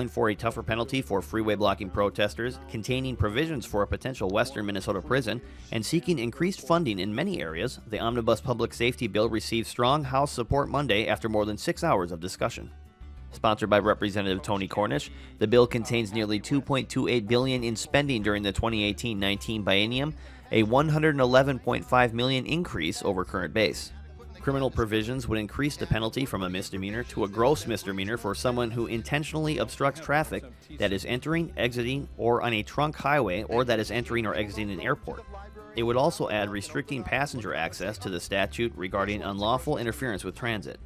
calling for a tougher penalty for freeway blocking protesters, containing provisions for a potential western Minnesota prison, and seeking increased funding in many areas, the Omnibus Public Safety Bill received strong House support Monday after more than 6 hours of discussion. Sponsored by Representative Tony Cornish, the bill contains nearly $2.28 billion in spending during the 2018-19 biennium, a $111.5 million increase over current base. Criminal provisions would increase the penalty from a misdemeanor to a gross misdemeanor for someone who intentionally obstructs traffic that is entering, exiting, or on a trunk highway, or that is entering or exiting an airport. It would also add restricting passenger access to the statute regarding unlawful interference with transit.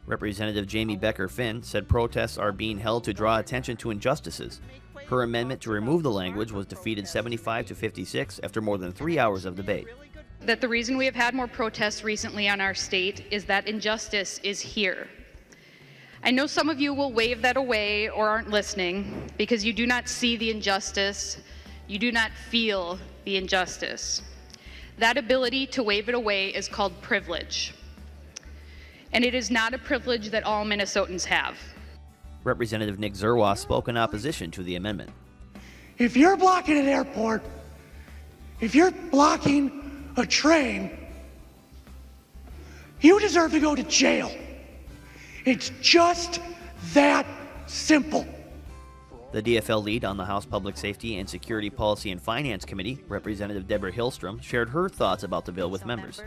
Representative Jamie Becker-Finn said protests are being held to draw attention to injustices. Her amendment to remove the language was defeated 75 to 56 after more than 3 hours of debate. That the reason we have had more protests recently on our state is that injustice is here. I know some of you will wave that away or aren't listening because you do not see the injustice, you do not feel the injustice. That ability to wave it away is called privilege. And it is not a privilege that all Minnesotans have. Representative Nick Zerwa spoke in opposition to the amendment. If you're blocking an airport, if you're blocking a train, you deserve to go to jail. It's just that simple. The DFL lead on the House Public Safety and Security Policy and Finance Committee, Representative Deborah Hillstrom, shared her thoughts about the bill with members.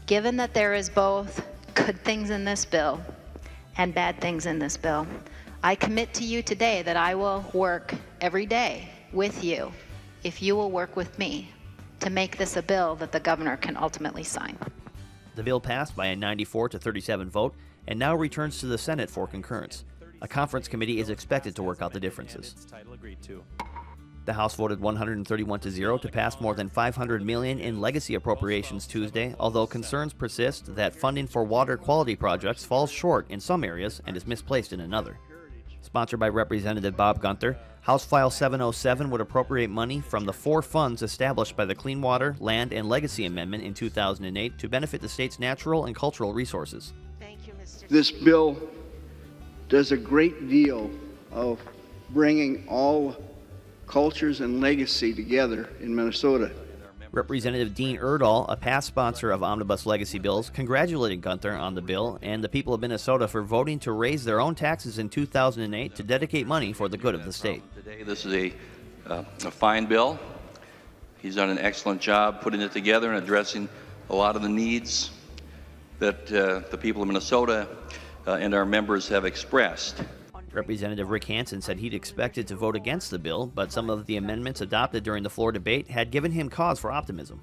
Given that there is both good things in this bill and bad things in this bill, I commit to you today that I will work every day with you if you will work with me to make this a bill that the governor can ultimately sign. The bill passed by a 94 to 37 vote and now returns to the Senate for concurrence. A conference committee is expected to work out the differences. The House voted 131 to 0 to pass more than $500 million in legacy appropriations Tuesday, although concerns persist that funding for water quality projects falls short in some areas and is misplaced in another. Sponsored by Representative Bob Gunther, House File 707 would appropriate money from the 4 funds established by the Clean Water, Land, and Legacy Amendment in 2008 to benefit the state's natural and cultural resources. This bill does a great deal of bringing all cultures and legacy together in Minnesota. Representative Dean Erdahl, a past sponsor of Omnibus legacy bills, congratulated Gunther on the bill and the people of Minnesota for voting to raise their own taxes in 2008 to dedicate money for the good of the state. Today, this is a fine bill. He's done an excellent job putting it together and addressing a lot of the needs that the people of Minnesota and our members have expressed. Representative Rick Hansen said he'd expected to vote against the bill, but some of the amendments adopted during the floor debate had given him cause for optimism.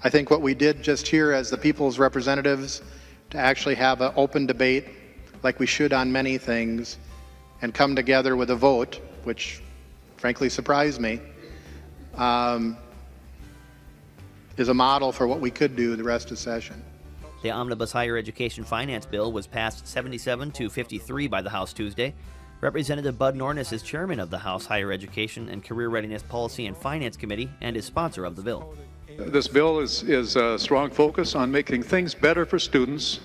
I think what we did just here as the people's representatives to actually have an open debate like we should on many things and come together with a vote, which frankly surprised me, is a model for what we could do the rest of the session. The Omnibus Higher Education Finance Bill was passed 77 to 53 by the House Tuesday. Representative Bud Nornis is chairman of the House Higher Education and Career Readiness Policy and Finance Committee and is sponsor of the bill. This bill is a strong focus on making things better for students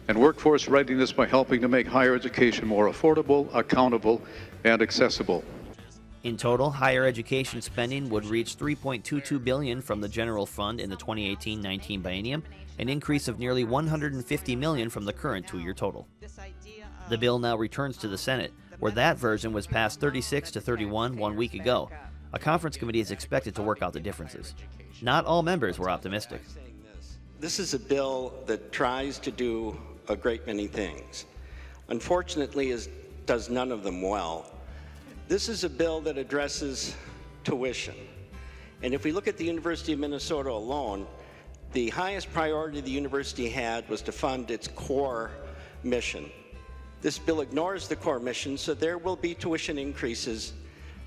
and workforce readiness by helping to make higher education more affordable, accountable, and accessible. In total, higher education spending would reach $3.22 billion from the general fund in the 2018-19 biennium, an increase of nearly $150 million from the current 2-year total. The bill now returns to the Senate, where that version was passed 36 to 31 1 week ago. A conference committee is expected to work out the differences. Not all members were optimistic. This is a bill that tries to do a great many things. Unfortunately, it does none of them well. This is a bill that addresses tuition. And if we look at the University of Minnesota alone, the highest priority the university had was to fund its core mission. This bill ignores the core mission, so there will be tuition increases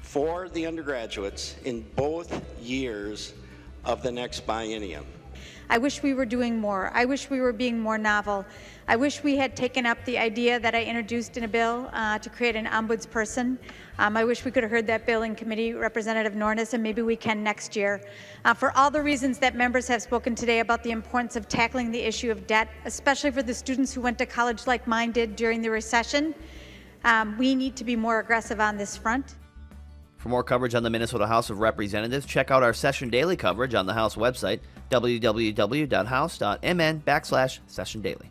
for the undergraduates in both years of the next biennium. I wish we were doing more. I wish we were being more novel. I wish we had taken up the idea that I introduced in a bill to create an ombudsperson. I wish we could have heard that bill in committee, Representative Nornis, and maybe we can next year. For all the reasons that members have spoken today about the importance of tackling the issue of debt, especially for the students who went to college like mine did during the recession, We need to be more aggressive on this front. For more coverage on the Minnesota House of Representatives, check out our Session Daily coverage on the House website, www.house.mn/sessiondaily.